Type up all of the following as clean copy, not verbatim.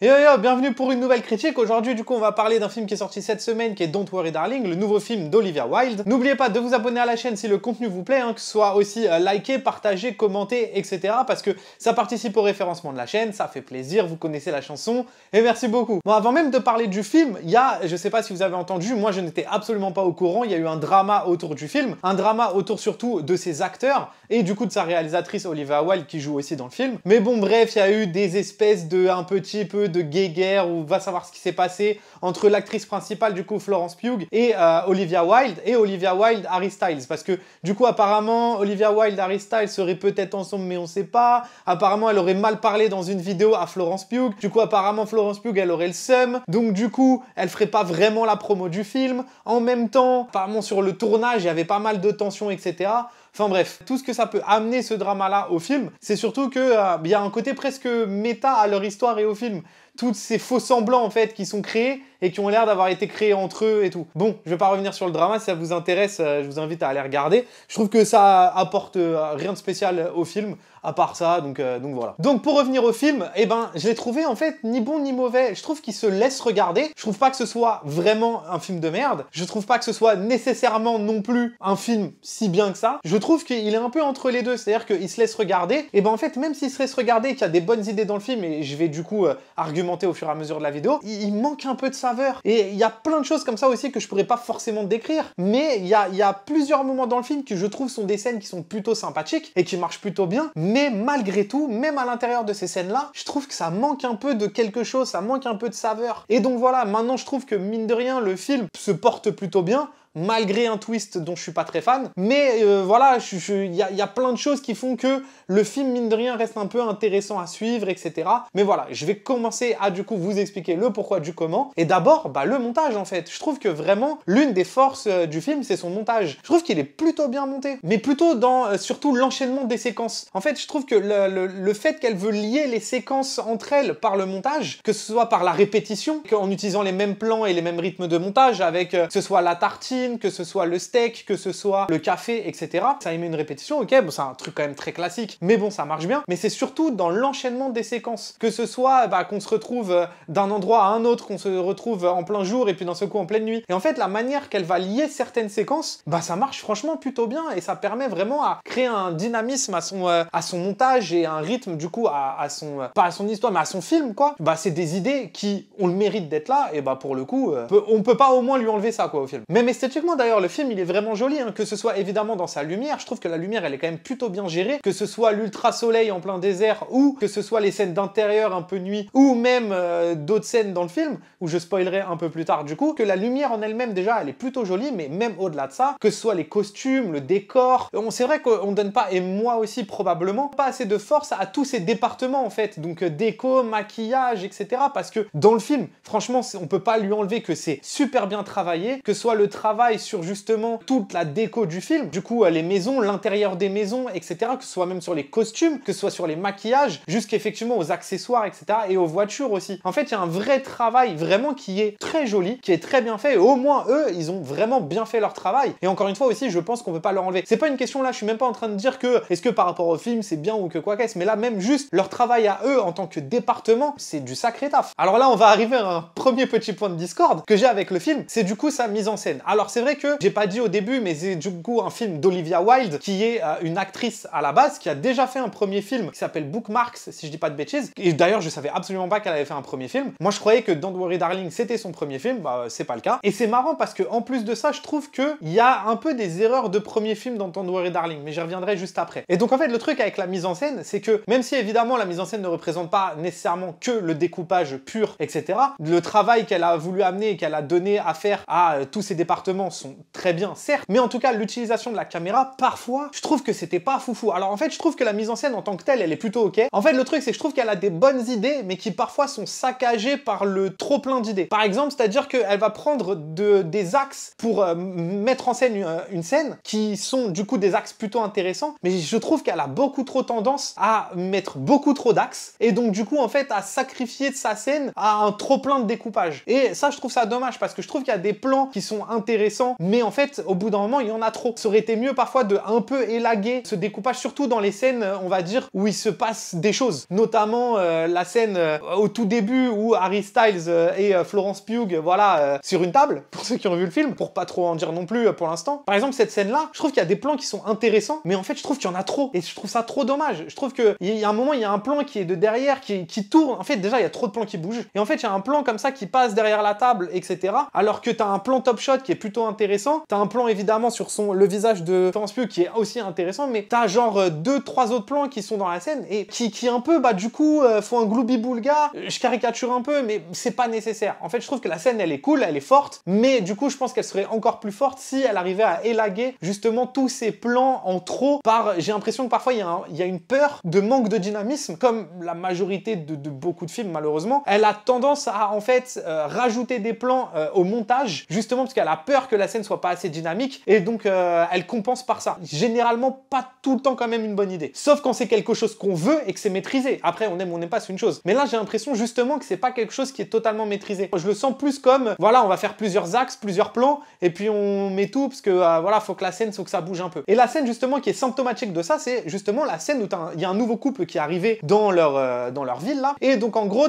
Yo yo, bienvenue pour une nouvelle critique. Aujourd'hui, du coup, on va parler d'un film qui est sorti cette semaine, qui est Don't Worry Darling, le nouveau film d'Olivia Wilde. N'oubliez pas de vous abonner à la chaîne si le contenu vous plaît, que ce soit aussi liké, partagé, commenté, etc. Parce que ça participe au référencement de la chaîne, ça fait plaisir, vous connaissez la chanson, et merci beaucoup. Bon, avant même de parler du film, il y a, je sais pas si vous avez entendu, moi je n'étais absolument pas au courant, il y a eu un drama autour du film, un drama autour surtout de ses acteurs, et du coup de sa réalisatrice Olivia Wilde qui joue aussi dans le film. Mais bon, bref, il y a eu des espèces de, un petit peu de guéguerre, où va savoir ce qui s'est passé entre l'actrice principale, du coup Florence Pugh, et Olivia Wilde, Harry Styles, parce que du coup apparemment Olivia Wilde, Harry Styles seraient peut-être ensemble mais on sait pas, apparemment elle aurait mal parlé dans une vidéo à Florence Pugh, du coup apparemment Florence Pugh elle aurait le seum, donc du coup elle ferait pas vraiment la promo du film, en même temps apparemment sur le tournage il y avait pas mal de tensions, etc. Enfin bref, tout ce que ça peut amener ce drama-là au film, c'est surtout que y a un côté presque méta à leur histoire et au film. Tous ces faux semblants en fait qui sont créés et qui ont l'air d'avoir été créés entre eux et tout. Bon, je vais pas revenir sur le drama, si ça vous intéresse, je vous invite à aller regarder. Je trouve que ça apporte rien de spécial au film, à part ça, donc voilà. Donc pour revenir au film, eh ben, je l'ai trouvé en fait ni bon ni mauvais. Je trouve qu'il se laisse regarder. Je trouve pas que ce soit vraiment un film de merde. Je trouve pas que ce soit nécessairement non plus un film si bien que ça. Je trouve qu'il est un peu entre les deux, c'est-à-dire qu'il se laisse regarder. Et ben en fait, même s'il se laisse regarder et qu'il y a des bonnes idées dans le film, et je vais du coup argumenter au fur et à mesure de la vidéo, il manque un peu de saveur. Et il y a plein de choses comme ça aussi que je pourrais pas forcément décrire, mais il y a plusieurs moments dans le film que je trouve sont des scènes qui sont plutôt sympathiques et qui marchent plutôt bien, mais malgré tout, même à l'intérieur de ces scènes-là, je trouve que ça manque un peu de quelque chose, ça manque un peu de saveur. Et donc voilà, maintenant je trouve que mine de rien, le film se porte plutôt bien, malgré un twist dont je suis pas très fan, mais voilà, il y a plein de choses qui font que le film, mine de rien, reste un peu intéressant à suivre, etc. Mais voilà, je vais commencer à du coup vous expliquer le pourquoi du comment, et d'abord, le montage en fait. Je trouve que vraiment, l'une des forces du film, c'est son montage. Je trouve qu'il est plutôt bien monté, mais plutôt dans surtout l'enchaînement des séquences. En fait, je trouve que le fait qu'elle veut lier les séquences entre elles par le montage, que ce soit par la répétition, en utilisant les mêmes plans et les mêmes rythmes de montage, avec que ce soit la tartine, que ce soit le steak, que ce soit le café, etc. Ça émet une répétition, ok, bon, c'est un truc quand même très classique, mais bon, ça marche bien. Mais c'est surtout dans l'enchaînement des séquences. Que ce soit qu'on se retrouve d'un endroit à un autre, qu'on se retrouve en plein jour et puis d'un seul coup en pleine nuit. Et en fait, la manière qu'elle va lier certaines séquences, ça marche franchement plutôt bien et ça permet vraiment à créer un dynamisme à son montage et un rythme, du coup, à son... pas à son histoire, mais à son film, quoi. C'est des idées qui ont le mérite d'être là et pour le coup, on peut pas au moins lui enlever ça, quoi, au film. Même esthétiquement, d'ailleurs, le film, il est vraiment joli, que ce soit évidemment dans sa lumière. Je trouve que la lumière, elle est quand même plutôt bien gérée, que ce soit l'ultra-soleil en plein désert, ou que ce soit les scènes d'intérieur un peu nuit, ou même d'autres scènes dans le film, où je spoilerai un peu plus tard du coup, que la lumière en elle-même, déjà, elle est plutôt jolie, mais même au-delà de ça, que ce soit les costumes, le décor, c'est vrai qu'on donne pas, et moi aussi probablement, pas assez de force à tous ces départements, en fait, donc déco, maquillage, etc., parce que dans le film, franchement, on peut pas lui enlever que c'est super bien travaillé, que ce soit le travail sur justement toute la déco du film, du coup les maisons, l'intérieur des maisons, etc., que ce soit même sur les costumes, que ce soit sur les maquillages, jusqu'effectivement aux accessoires, etc., et aux voitures aussi. En fait, il y a un vrai travail vraiment qui est très joli, qui est très bien fait, et au moins eux, ils ont vraiment bien fait leur travail. Et encore une fois aussi, je pense qu'on peut pas leur enlever. C'est pas une question là, je suis même pas en train de dire que, est-ce que par rapport au film, c'est bien ou que quoi qu'est-ce, mais là même juste, leur travail à eux en tant que département, c'est du sacré taf. Alors là, on va arriver à un premier petit point de discorde que j'ai avec le film, c'est du coup sa mise en scène. Alors c'est vrai que j'ai pas dit au début, mais c'est du coup un film d'Olivia Wilde, qui est une actrice à la base, qui a déjà fait un premier film qui s'appelle Bookmarks, si je dis pas de bêtises. Et d'ailleurs, je savais absolument pas qu'elle avait fait un premier film. Moi, je croyais que Don't Worry Darling, c'était son premier film. C'est pas le cas. Et c'est marrant parce que en plus de ça, je trouve qu'il y a un peu des erreurs de premier film dans Don't Worry Darling, mais j'y reviendrai juste après. Et donc en fait, le truc avec la mise en scène, c'est que même si évidemment la mise en scène ne représente pas nécessairement que le découpage pur, etc., le travail qu'elle a voulu amener et qu'elle a donné à faire à tous ces départements sont très bien, certes, mais en tout cas, l'utilisation de la caméra, parfois, je trouve que c'était pas foufou. Alors en fait, je trouve que la mise en scène en tant que telle, elle est plutôt ok. En fait, le truc, c'est que je trouve qu'elle a des bonnes idées, mais qui parfois sont saccagées par le trop plein d'idées. Par exemple, c'est-à-dire qu'elle va prendre des axes pour mettre en scène une scène, qui sont du coup des axes plutôt intéressants, mais je trouve qu'elle a beaucoup trop tendance à mettre beaucoup trop d'axes, et donc du coup, en fait, à sacrifier de sa scène à un trop plein de découpage. Et ça, je trouve ça dommage, parce que je trouve qu'il y a des plans qui sont intéressants, intéressant, mais en fait, au bout d'un moment, il y en a trop. Ça aurait été mieux parfois de un peu élaguer ce découpage, surtout dans les scènes, on va dire, où il se passe des choses. Notamment la scène au tout début où Harry Styles et Florence Pugh, voilà, sur une table, pour ceux qui ont vu le film, pour pas trop en dire non plus pour l'instant. Par exemple, cette scène-là, je trouve qu'il y a des plans qui sont intéressants, mais en fait, je trouve qu'il y en a trop. Et je trouve ça trop dommage. Je trouve qu'il y a un moment, il y a un plan qui est de derrière, qui tourne. En fait, déjà, il y a trop de plans qui bougent. Et en fait, il y a un plan comme ça qui passe derrière la table, etc. Alors que t'as un plan top shot qui est plutôt intéressant. T'as un plan, évidemment, sur le visage de Florence Pugh qui est aussi intéressant, mais t'as genre 2-3 autres plans qui sont dans la scène et qui un peu, bah, du coup, font un gloubi-boulga. Je caricature un peu, mais c'est pas nécessaire. En fait, je trouve que la scène, elle est cool, elle est forte, mais du coup, je pense qu'elle serait encore plus forte si elle arrivait à élaguer justement tous ces plans en trop j'ai l'impression que parfois, il y a une peur de manque de dynamisme, comme la majorité de beaucoup de films, malheureusement. Elle a tendance à, en fait, rajouter des plans au montage, justement parce qu'elle a peur que la scène soit pas assez dynamique, et donc elle compense par ça. Généralement, pas tout le temps quand même une bonne idée. Sauf quand c'est quelque chose qu'on veut et que c'est maîtrisé. Après, on aime ou on n'aime pas, c'est une chose. Mais là, j'ai l'impression justement que c'est pas quelque chose qui est totalement maîtrisé. Je le sens plus comme, voilà, on va faire plusieurs axes, plusieurs plans, et puis on met tout, parce que voilà, faut que ça bouge un peu. Et la scène justement qui est symptomatique de ça, c'est justement la scène où il y a un nouveau couple qui est arrivé dans leur ville là, et donc en gros,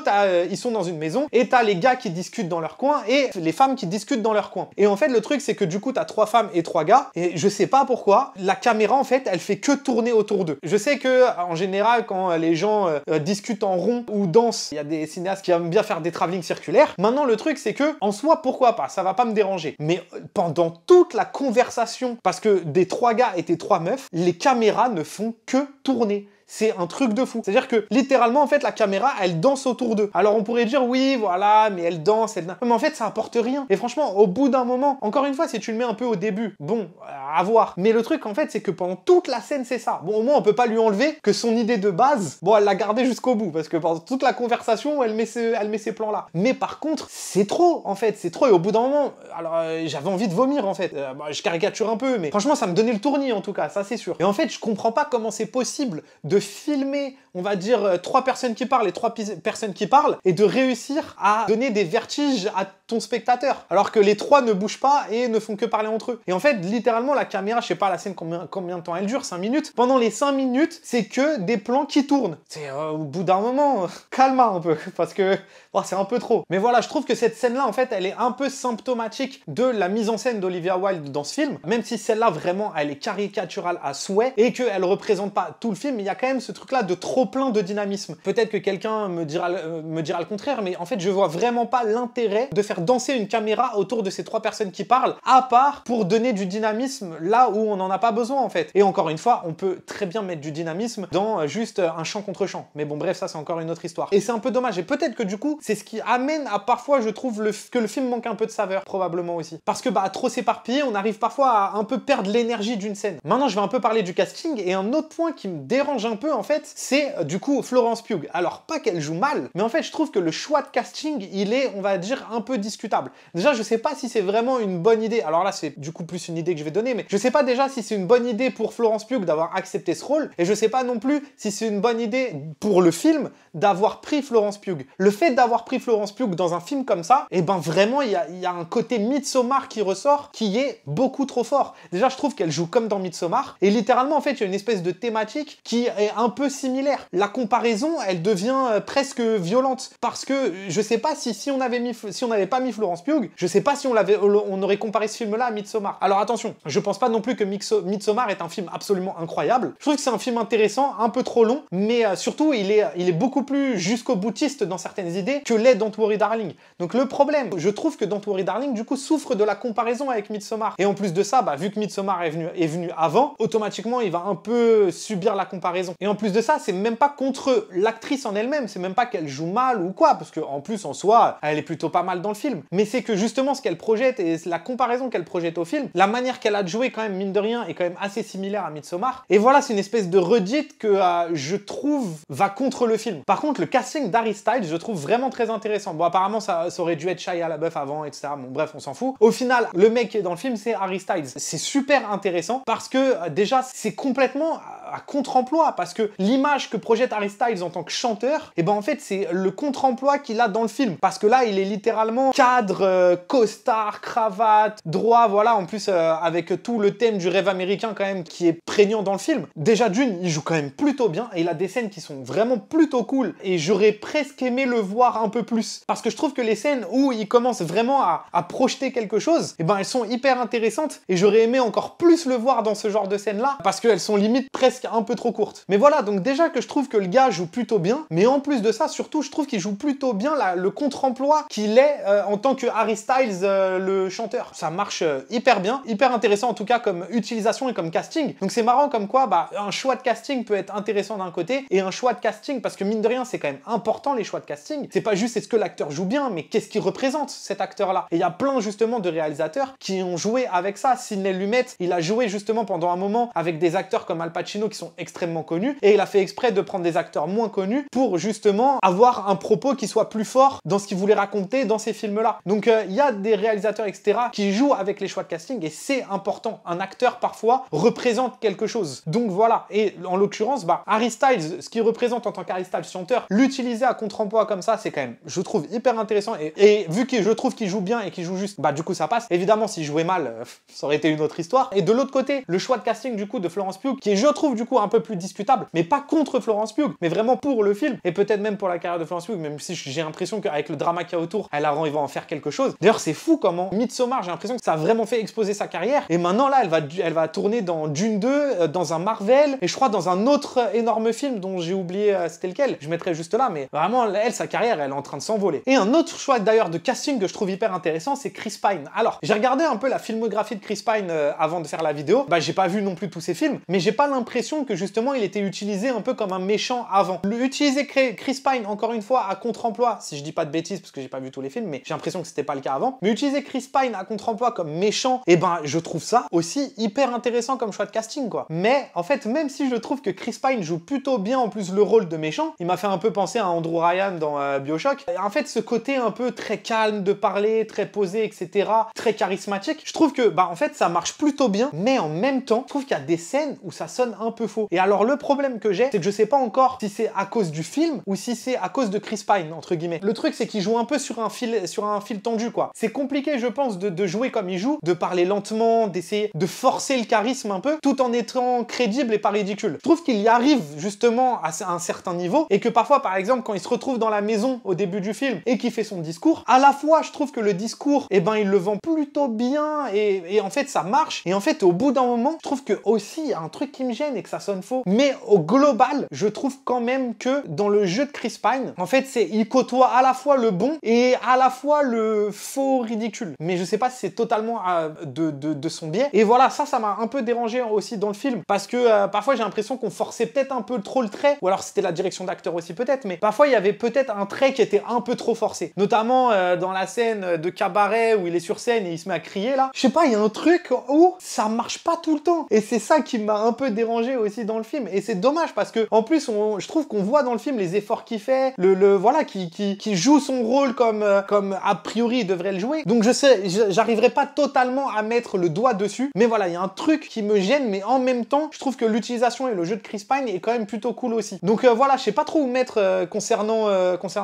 ils sont dans une maison, et t'as les gars qui discutent dans leur coin, et les femmes qui discutent dans leur coin. Et en fait, le truc, c'est que du coup, t'as 3 femmes et 3 gars, et je sais pas pourquoi, la caméra, en fait, elle fait que tourner autour d'eux. Je sais que, en général, quand les gens discutent en rond ou dansent, il y a des cinéastes qui aiment bien faire des travelling circulaires. Maintenant, le truc, c'est que, en soi, pourquoi pas? Ça va pas me déranger. Mais pendant toute la conversation, parce que des 3 gars et des 3 meufs, les caméras ne font que tourner. C'est un truc de fou. C'est-à-dire que, littéralement, en fait, la caméra, elle danse autour d'eux. Alors, on pourrait dire, oui, voilà, mais elle danse, mais en fait, ça apporte rien. Et franchement, au bout d'un moment, encore une fois, si tu le mets un peu au début, bon, à voir. Mais le truc, en fait, c'est que pendant toute la scène, c'est ça. Bon, au moins, on peut pas lui enlever que son idée de base, bon, elle l'a gardée jusqu'au bout, parce que pendant toute la conversation, elle met ces plans-là. Mais par contre, c'est trop, en fait, c'est trop. Et au bout d'un moment, alors, j'avais envie de vomir, en fait. Je caricature un peu, mais franchement, ça me donnait le tournis, en tout cas, ça, c'est sûr. Et en fait, je comprends pas comment c'est possible de filmer, on va dire, 3 personnes qui parlent et 3 personnes qui parlent, et de réussir à donner des vertiges à ton spectateur, alors que les 3 ne bougent pas et ne font que parler entre eux. Et en fait, littéralement, la caméra, je sais pas la scène combien de temps elle dure, 5 minutes. Pendant les 5 minutes, c'est que des plans qui tournent. C'est au bout d'un moment, calme un peu, parce que c'est un peu trop. Mais voilà, je trouve que cette scène-là, en fait, elle est un peu symptomatique de la mise en scène d'Olivia Wilde dans ce film, même si celle-là, vraiment, elle est caricaturale à souhait, et qu'elle représente pas tout le film, mais il y a quand même ce truc-là de trop plein de dynamisme. Peut-être que quelqu'un me dira le contraire, mais en fait, je vois vraiment pas l'intérêt de faire danser une caméra autour de ces 3 personnes qui parlent, à part pour donner du dynamisme là où on n'en a pas besoin, en fait. Et encore une fois, on peut très bien mettre du dynamisme dans juste un chant contre chant. Mais bon, bref, ça, c'est encore une autre histoire. Et c'est un peu dommage. Et peut-être que du coup, c'est ce qui amène à parfois, je trouve, que le film manque un peu de saveur, probablement aussi. Parce que, à trop s'éparpiller, on arrive parfois à un peu perdre l'énergie d'une scène. Maintenant, je vais un peu parler du casting, et un autre point qui me dérange un peu, en fait, c'est du coup Florence Pugh. Alors, pas qu'elle joue mal, mais en fait, je trouve que le choix de casting, il est, on va dire, un peu discutable. Déjà, je sais pas si c'est vraiment une bonne idée. Alors là, c'est du coup plus une idée que je vais donner, mais je sais pas déjà si c'est une bonne idée pour Florence Pugh d'avoir accepté ce rôle, et je sais pas non plus si c'est une bonne idée pour le film d'avoir pris Florence Pugh. Le fait d'avoir pris Florence Pugh dans un film comme ça, et ben vraiment, il y a un côté Midsommar qui ressort, qui est beaucoup trop fort. Déjà, je trouve qu'elle joue comme dans Midsommar, et littéralement, en fait, il y a une espèce de thématique qui est un peu similaire. La comparaison, elle devient presque violente, parce que je sais pas si on n'avait pas mis Florence Pugh, je sais pas si on aurait comparé ce film-là à Midsommar. Alors attention, je pense pas non plus que Midsommar est un film absolument incroyable. Je trouve que c'est un film intéressant, un peu trop long, mais surtout, il est beaucoup plus jusqu'au boutiste dans certaines idées que l'est Don't Worry Darling. Donc le problème, je trouve que Don't Worry Darling, du coup, souffre de la comparaison avec Midsommar. Et en plus de ça, vu que Midsommar est venu avant, automatiquement, il va un peu subir la comparaison. Et en plus de ça, c'est même pas contre l'actrice en elle-même, c'est même pas qu'elle joue mal ou quoi, parce qu'en plus, en soi, elle est plutôt pas mal dans le film. Mais c'est que justement, ce qu'elle projette et la comparaison qu'elle projette au film, la manière qu'elle a de jouer, quand même, mine de rien, est quand même assez similaire à Midsommar. Et voilà, c'est une espèce de redite que je trouve va contre le film. Par contre, le casting d'Harry Styles, je trouve vraiment très intéressant. Bon, apparemment, ça aurait dû être Shia LaBeouf avant, etc. Bon, bref, on s'en fout. Au final, le mec qui est dans le film, c'est Harry Styles. C'est super intéressant parce que, déjà, c'est complètement... à contre-emploi parce que l'image que projette Harry Styles en tant que chanteur, et ben en fait c'est le contre-emploi qu'il a dans le film parce que là il est littéralement cadre, costard, cravate, droit, voilà, en plus avec tout le thème du rêve américain quand même qui est prégnant dans le film. Déjà d'une, il joue quand même plutôt bien et il a des scènes qui sont vraiment plutôt cool et j'aurais presque aimé le voir un peu plus parce que je trouve que les scènes où il commence vraiment à projeter quelque chose, et ben elles sont hyper intéressantes et j'aurais aimé encore plus le voir dans ce genre de scènes là parce qu'elles sont limite presque un peu trop courtes. Mais voilà, donc déjà que je trouve que le gars joue plutôt bien, mais en plus de ça, surtout je trouve qu'il joue plutôt bien le contre-emploi qu'il est en tant que Harry Styles, le chanteur. Ça marche hyper bien, hyper intéressant en tout cas comme utilisation et comme casting. Donc c'est marrant comme quoi bah, un choix de casting peut être intéressant d'un côté et un choix de casting, parce que mine de rien c'est quand même important les choix de casting. C'est pas juste est-ce que l'acteur joue bien, mais qu'est-ce qu'il représente cet acteur-là. Et il y a plein justement de réalisateurs qui ont joué avec ça. Sidney Lumet, il a joué justement pendant un moment avec des acteurs comme Al Pacino qui sont extrêmement connus et il a fait exprès de prendre des acteurs moins connus pour justement avoir un propos qui soit plus fort dans ce qu'il voulait raconter dans ces films-là. Donc il y a des réalisateurs etc. qui jouent avec les choix de casting et c'est important. Un acteur parfois représente quelque chose. Donc voilà. Et en l'occurrence, bah, Harry Styles, ce qu'il représente en tant qu'Harry Styles chanteur, l'utiliser à contre-emploi comme ça, c'est quand même, je trouve, hyper intéressant. Et vu que je trouve qu'il joue bien et qu'il joue juste, bah du coup ça passe. Évidemment, s'il jouait mal, ça aurait été une autre histoire. Et de l'autre côté, le choix de casting du coup de Florence Pugh, qui est, je trouve, du coup un peu plus discutable, mais pas contre Florence Pugh, mais vraiment pour le film et peut-être même pour la carrière de Florence Pugh, même si j'ai l'impression qu'avec le drama qu'il y a autour, il va en faire quelque chose. D'ailleurs, c'est fou comment Midsommar, j'ai l'impression que ça a vraiment fait exploser sa carrière. Et maintenant là, elle va tourner dans Dune 2, dans un Marvel, et je crois dans un autre énorme film dont j'ai oublié c'était lequel. Je mettrai juste là, mais vraiment, elle, sa carrière, elle est en train de s'envoler. Et un autre choix d'ailleurs de casting que je trouve hyper intéressant, c'est Chris Pine. Alors, j'ai regardé un peu la filmographie de Chris Pine avant de faire la vidéo. Bah, j'ai pas vu non plus tous ses films, mais j'ai pas l'impression que justement il était utilisé un peu comme un méchant avant. Utiliser Chris Pine, encore une fois, à contre-emploi, si je dis pas de bêtises, parce que j'ai pas vu tous les films, mais j'ai l'impression que c'était pas le cas avant. Mais utiliser Chris Pine à contre-emploi comme méchant, et ben, je trouve ça aussi hyper intéressant comme choix de casting, quoi. Mais, en fait, même si je trouve que Chris Pine joue plutôt bien en plus le rôle de méchant, il m'a fait un peu penser à Andrew Ryan dans BioShock. Et en fait, ce côté un peu très calme de parler, très posé, etc., très charismatique, je trouve que, bah, en fait, ça marche plutôt bien, mais en même temps, je trouve qu'il y a des scènes où ça sonne un peu faux. Et alors, le problème que j'ai, c'est que je sais pas encore si c'est à cause du film ou si c'est à cause de Chris Pine, entre guillemets. Le truc, c'est qu'il joue un peu sur un fil tendu, quoi. C'est compliqué, je pense, de jouer comme il joue, de parler lentement, d'essayer de forcer le charisme un peu, tout en étant crédible et pas ridicule. Je trouve qu'il y arrive, justement, à un certain niveau, et que parfois, par exemple, quand il se retrouve dans la maison au début du film et qu'il fait son discours, à la fois, je trouve que le discours, eh ben, il le vend plutôt bien, et en fait, ça marche. Et en fait, au bout d'un moment, je trouve que aussi, il y a un truc qui me gêne et que ça sonne faux. Mais au global, je trouve quand même que dans le jeu de Chris Pine, en fait, il côtoie à la fois le bon et à la fois le faux ridicule. Mais je sais pas si c'est totalement de son biais. Et voilà, ça m'a un peu dérangé aussi dans le film, parce que parfois, j'ai l'impression qu'on forçait peut-être un peu trop le trait, ou alors c'était la direction d'acteur aussi peut-être, mais parfois, il y avait peut-être un trait qui était un peu trop forcé. Notamment dans la scène de cabaret où il est sur scène et il se met à crier là. Je sais pas, il y a un truc où ça marche pas tout le temps. Et c'est ça qui m'a un peu dérangé aussi dans le film. Et c'est dommage parce que, en plus, je trouve qu'on voit dans le film les efforts qu'il fait, voilà, qui joue son rôle comme a priori il devrait le jouer. Donc je sais, j'arriverai pas totalement à mettre le doigt dessus, mais voilà, il y a un truc qui me gêne, mais en même temps, je trouve que l'utilisation et le jeu de Chris Pine est quand même plutôt cool aussi. Donc voilà, je sais pas trop où mettre concernant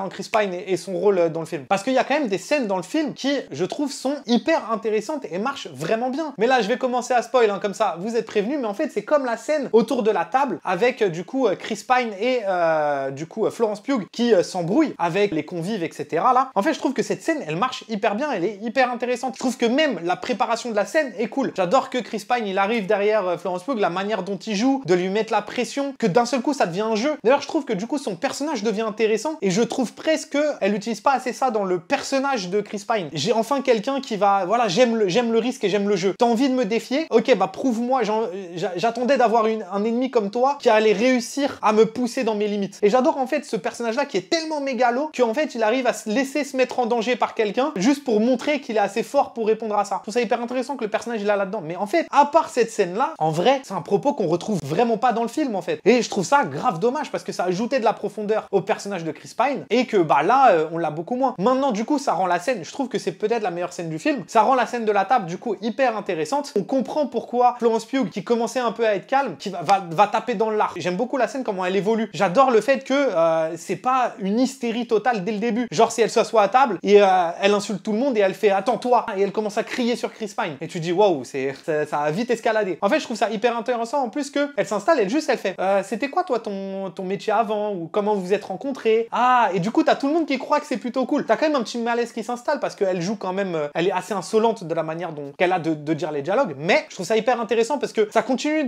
Chris Pine et son rôle dans le film. Parce qu'il y a quand même des scènes dans le film qui, je trouve, sont hyper intéressantes et marchent vraiment bien. Mais là, je vais commencer à spoil, hein, comme ça, vous êtes prévenus, mais en fait, c'est comme la scène autour de la table avec, du coup, Chris Pine et, du coup, Florence Pugh qui s'embrouillent avec les convives, etc. là. En fait, je trouve que cette scène, elle marche hyper bien, elle est hyper intéressante. Je trouve que même la préparation de la scène est cool. J'adore que Chris Pine, il arrive derrière Florence Pugh, la manière dont il joue, de lui mettre la pression, que d'un seul coup, ça devient un jeu. D'ailleurs, je trouve que, du coup, son personnage devient intéressant et je trouve presque qu'elle n'utilise pas assez ça dans le personnage de Chris Pine. J'ai enfin quelqu'un qui va, voilà, j'aime le risque et j'aime le jeu. T'as envie de me défier? Ok, bah prouve-moi, j'attendais d'avoir un ennemi comme toi qui allait réussir à me pousser dans mes limites. Et j'adore en fait ce personnage-là qui est tellement mégalo qu'en fait il arrive à se laisser se mettre en danger par quelqu'un juste pour montrer qu'il est assez fort pour répondre à ça. Je trouve ça hyper intéressant que le personnage il a là-dedans. Mais en fait, à part cette scène-là, en vrai, c'est un propos qu'on retrouve vraiment pas dans le film en fait. Et je trouve ça grave dommage parce que ça ajoutait de la profondeur au personnage de Chris Pine et que bah là, on l'a beaucoup moins. Maintenant, du coup, ça rend la scène, je trouve que c'est peut-être la meilleure scène du film, ça rend la scène de la table du coup hyper intéressante. On comprend pourquoi Florence Pugh, qui commençait un peu à être calme, va taper dans l'art. J'aime beaucoup la scène, comment elle évolue. J'adore le fait que c'est pas une hystérie totale dès le début. Genre si elle s'assoit à table et elle insulte tout le monde et elle fait attends-toi et elle commence à crier sur Chris Pine et tu dis waouh, ça a vite escaladé. En fait je trouve ça hyper intéressant en plus que elle s'installe, elle fait c'était quoi toi ton métier avant ou comment vous vous êtes rencontrés. Ah, et du coup t'as tout le monde qui croit que c'est plutôt cool. T'as quand même un petit malaise qui s'installe parce qu'elle joue quand même, elle est assez insolente de la manière dont qu'elle a de dire les dialogues, mais je trouve ça hyper intéressant parce que ça continue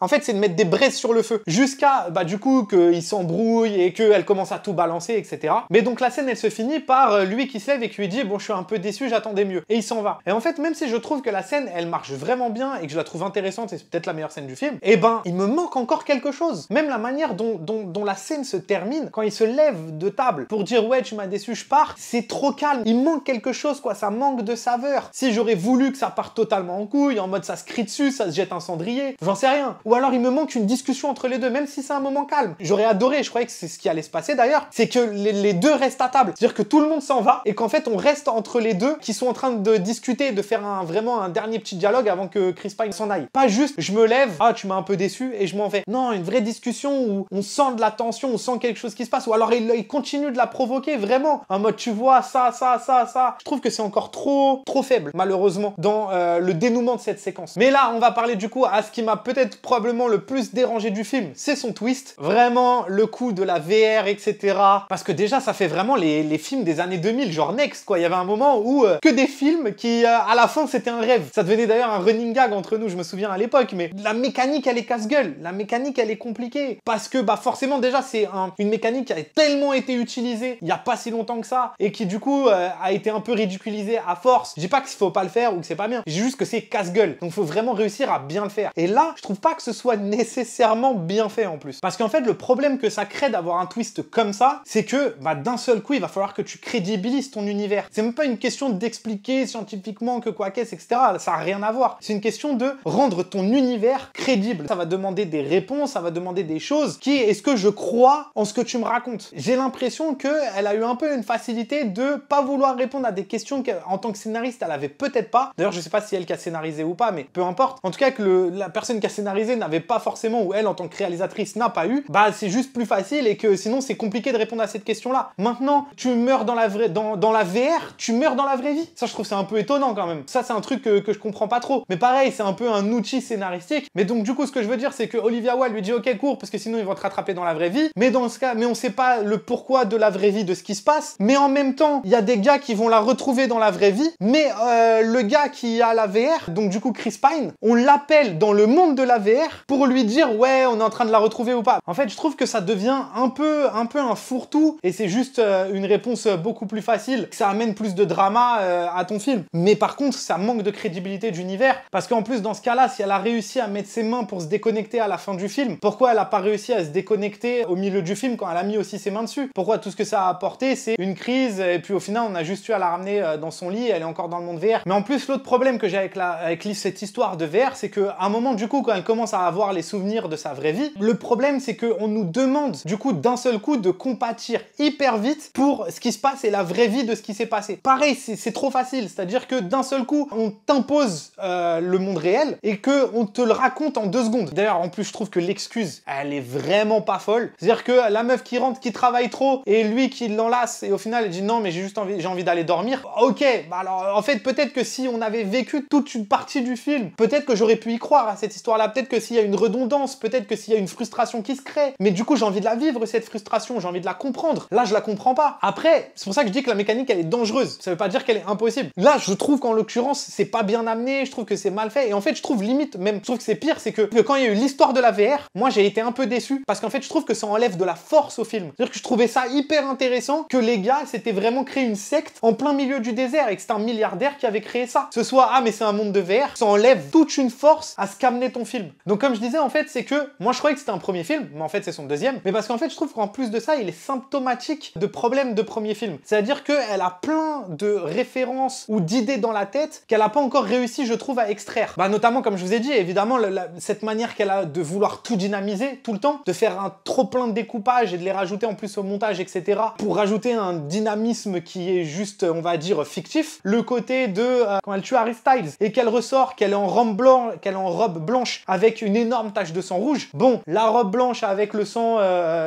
en fait c'est de mettre des braises sur le feu jusqu'à du coup qu'ils s'embrouillent et qu'elle commence à tout balancer, etc. Mais donc la scène elle se finit par lui qui se lève et qui lui dit bon je suis un peu déçu, j'attendais mieux, et il s'en va. Et en fait même si je trouve que la scène elle marche vraiment bien et que je la trouve intéressante et c'est peut-être la meilleure scène du film, et ben il me manque encore quelque chose. Même la manière dont la scène se termine quand il se lève de table pour dire ouais tu m'as déçu, je pars, c'est trop calme, il manque quelque chose quoi, ça manque de saveur. Si j'aurais voulu que ça parte totalement en couille, en mode ça se crie dessus, ça se jette un cendrier, j'en sais rien. Ou alors il me manque une discussion entre les deux, même si c'est un moment calme. J'aurais adoré, je croyais que c'est ce qui allait se passer d'ailleurs, c'est que les deux restent à table. C'est-à-dire que tout le monde s'en va et qu'en fait on reste entre les deux qui sont en train de discuter, de faire vraiment un dernier petit dialogue avant que Chris Pine s'en aille. Pas juste je me lève, ah tu m'as un peu déçu et je m'en vais. Non, une vraie discussion où on sent de la tension, on sent quelque chose qui se passe, ou alors il continue de la provoquer vraiment, en mode tu vois ça. Je trouve que c'est encore trop faible malheureusement dans le dénouement de cette séquence. Mais là on va parler du coup à ce qui m'a peut-être probablement le plus dérangé du film, c'est son twist. Vraiment le coup de la VR, etc. Parce que déjà ça fait vraiment les films des années 2000, genre Next quoi. Il y avait un moment où que des films qui à la fin c'était un rêve. Ça devenait d'ailleurs un running gag entre nous, je me souviens à l'époque, mais la mécanique elle est casse-gueule, la mécanique elle est compliquée. Parce que forcément déjà c'est une mécanique qui a tellement été utilisée il y a pas si longtemps que ça et qui du coup a été un peu ridiculisée à force. Je dis pas qu'il faut pas le faire ou que c'est pas bien, je dis juste que c'est casse-gueule. Donc faut vraiment réussir à bien le faire. Et là, je trouve pas que ce soit nécessairement bien fait en plus. Parce qu'en fait, le problème que ça crée d'avoir un twist comme ça, c'est que d'un seul coup, il va falloir que tu crédibilises ton univers. C'est même pas une question d'expliquer scientifiquement que quoi qu'est-ce, etc. Ça a rien à voir. C'est une question de rendre ton univers crédible. Ça va demander des réponses, ça va demander des choses est-ce que je crois en ce que tu me racontes? J'ai l'impression qu'elle a eu un peu une facilité de pas vouloir répondre à des questions qu'en tant que scénariste, elle avait peut-être pas. D'ailleurs, je sais pas si elle qui a scénarisé ou pas, mais peu importe. En tout cas, que la personne qui a scénarisé n'avait pas forcément, ou elle, en tant que réalisatrice, n'a pas eu, c'est juste plus facile et que sinon, c'est compliqué de répondre à cette question-là. Maintenant, tu meurs dans la VR, tu meurs dans la vraie vie. Ça, je trouve c'est un peu étonnant quand même. Ça, c'est un truc que je comprends pas trop. Mais pareil, c'est un peu un outil scénaristique. Mais donc, du coup, ce que je veux dire, c'est que Olivia Wilde lui dit ok, cours, parce que sinon, ils vont te rattraper dans la vraie vie. Mais dans ce cas, on sait pas le pourquoi de la vraie vie de ce qui se passe. Mais en même temps, il y a des gars qui vont la retrouver dans la vraie vie. Mais le gars qui a la VR, donc du coup Chris Pine, on l'appelle dans le monde de la VR pour lui dire ouais, on est en train de la retrouver ou pas. En fait, je trouve que ça devient un peu un fourre-tout et c'est juste une réponse beaucoup plus facile. Ça amène plus de drama à ton film. Mais par contre, ça manque de crédibilité d'univers parce qu'en plus, dans ce cas-là, si elle a réussi à mettre ses mains pour se déconnecter à la fin du film, pourquoi elle a pas réussi à se déconnecter au milieu du film quand elle a mis aussi ses mains dessus? Pourquoi tout ce que ça a apporté, c'est une crise et puis au final, on a juste eu à la ramener dans son lit, elle est encore dans le monde VR. Mais en plus, l'autre problème que j'ai avec cette histoire de VR, c'est qu'à un moment, du coup, quand elle commence à avoir les souvenirs de sa vraie vie, le problème, c'est qu'on nous demande, du coup, d'un seul coup, de compatir hyper vite pour ce qui se passe et la vraie vie de ce qui s'est passé. Pareil, c'est trop facile, c'est-à-dire que d'un seul coup, on t'impose le monde réel et qu'on te le raconte en 2 secondes. D'ailleurs, en plus, je trouve que l'excuse, elle est vraiment pas folle. C'est-à-dire que la meuf qui rentre, qui travaille trop, et lui qui l'enlace, et au final, elle dit non, mais j'ai envie d'aller dormir. Ok, alors, en fait, peut-être que si on avait vécu toute une partie du film, peut-être que j'aurais pu y croire à cette histoire-là, peut-être que s'il y a une redondance, peut-être que s'il y a une frustration qui se crée, mais du coup, j'ai envie de la vivre, cette frustration, j'ai envie de la comprendre. Là, je la comprends pas. Après, c'est pour ça que je dis que la mécanique, elle est dangereuse. Ça veut pas dire qu'elle est impossible. Là, je trouve qu'en l'occurrence, c'est pas bien amené, je trouve que c'est mal fait, et en fait, je trouve limite, même, je trouve que c'est pire, c'est que quand il y a eu l'histoire de la VR, moi, j'ai été un peu déçu, parce qu'en fait, je trouve que ça enlève de la force au film. C'est-à-dire que je trouvais ça hyper intéressant que les gars s'étaient vraiment créé une secte en plein milieu du désert et que c'était un milliardaire qui avait créé ça. Ce soit, ah, mais c'est un monde de VR, ça enlève toute une force à ce qu'amenait ton film. Donc, comme je disais, en fait, c'est que moi, je croyais que c'était un premier film, mais en fait, c'est son deuxième. Mais parce qu'en fait, je trouve qu'en plus de ça, il est symptomatique de problèmes de premier film. C'est-à-dire qu'elle a plein de références ou d'idées dans la tête qu'elle n'a pas encore réussi, je trouve, à extraire. Notamment, comme je vous ai dit, évidemment, cette manière qu'elle a de vouloir tout dynamiser tout le temps, de faire un trop plein de découpage et de les rajouter en plus au montage, etc. pour rajouter un dynamisme qui est juste, on va dire, fictif. Le côté de quand elle tue Harry Styles et qu'elle ressort, qu'elle est en robe blanche avec une énorme tache de sang rouge. Bon, la robe blanche avec le sang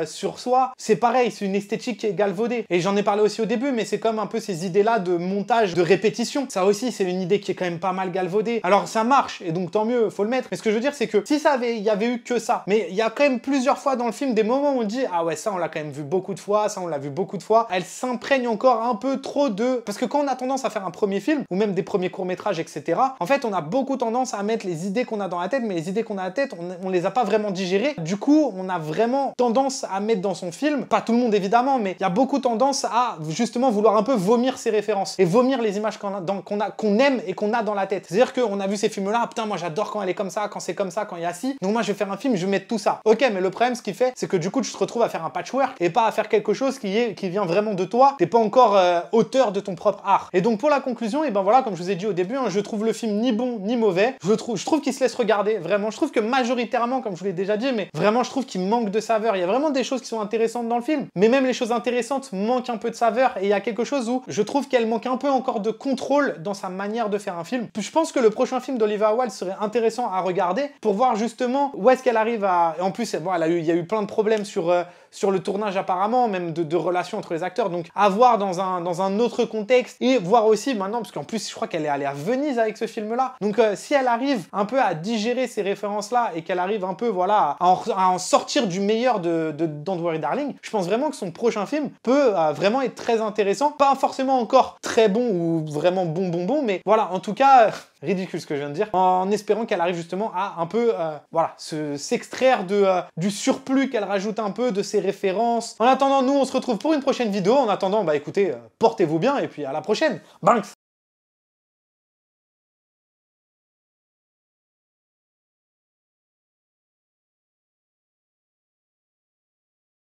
sur soi, c'est pareil, c'est une esthétique qui est galvaudée. Et j'en ai parlé aussi au début, mais c'est comme un peu ces idées-là de montage, de répétition. Ça aussi, c'est une idée qui est quand même pas mal galvaudée. Alors ça marche, et donc tant mieux, faut le mettre. Mais ce que je veux dire, c'est que si il y avait eu que ça, mais il y a quand même plusieurs fois dans le film des moments où on dit ah ouais, ça on l'a quand même vu beaucoup de fois, ça on l'a vu beaucoup de fois. Elle s'imprègne encore un peu trop de... Parce que quand on a tendance à faire un premier film, ou même des premiers courts-métrages, etc., en fait, on a beaucoup tendance à mettre les idées qu'on a dans la tête, mais les idées qu'on a dans la tête, on les a pas vraiment digérées. Du coup, on a vraiment tendance à mettre dans son film, pas tout le monde évidemment, mais il y a beaucoup tendance à justement vouloir un peu vomir ses références et vomir les images qu'on aime et qu'on a dans la tête. C'est-à-dire qu'on a vu ces films-là, ah, putain, moi j'adore quand elle est comme ça, quand c'est comme ça, quand il y a ci. Donc moi je vais faire un film, je vais mettre tout ça. Ok, mais le problème, ce qu'il fait, c'est que du coup tu te retrouves à faire un patchwork et pas à faire quelque chose qui vient vraiment de toi. T'es pas encore auteur de ton propre art. Et donc pour la conclusion, et ben voilà, comme je vous ai dit au début, hein, je trouve le film ni bon ni mauvais. Je trouve qu'il se laisse regarder, vraiment. Je trouve que majoritairement, comme je vous l'ai déjà dit, mais vraiment je trouve qu'il manque de saveur. Il y a vraiment des choses qui sont intéressantes dans le film, mais même les choses intéressantes manquent un peu de saveur. Et il y a quelque chose où je trouve qu'elle manque un peu encore de contrôle dans sa manière de faire un film. Je pense que le prochain film d'Olivia Wilde serait intéressant à regarder pour voir justement où est-ce qu'elle arrive à... Et en plus, bon, il y a eu plein de problèmes sur le tournage apparemment, même de relations entre les acteurs. Donc à voir dans un autre contexte et voir aussi maintenant, parce qu'en plus je crois qu'elle est allée à Venise avec ce film-là. Donc si elle arrive un peu à digérer ces références-là et qu'elle arrive un peu voilà à en sortir du meilleur de Don't Worry Darling, je pense vraiment que son prochain film peut vraiment être très intéressant. Pas forcément encore très bon ou vraiment bon, mais voilà, en tout cas... ridicule ce que je viens de dire, en espérant qu'elle arrive justement à un peu, voilà, s'extraire du surplus qu'elle rajoute un peu, de ses références. En attendant, nous, on se retrouve pour une prochaine vidéo. En attendant, bah écoutez, portez-vous bien et puis à la prochaine. Banks!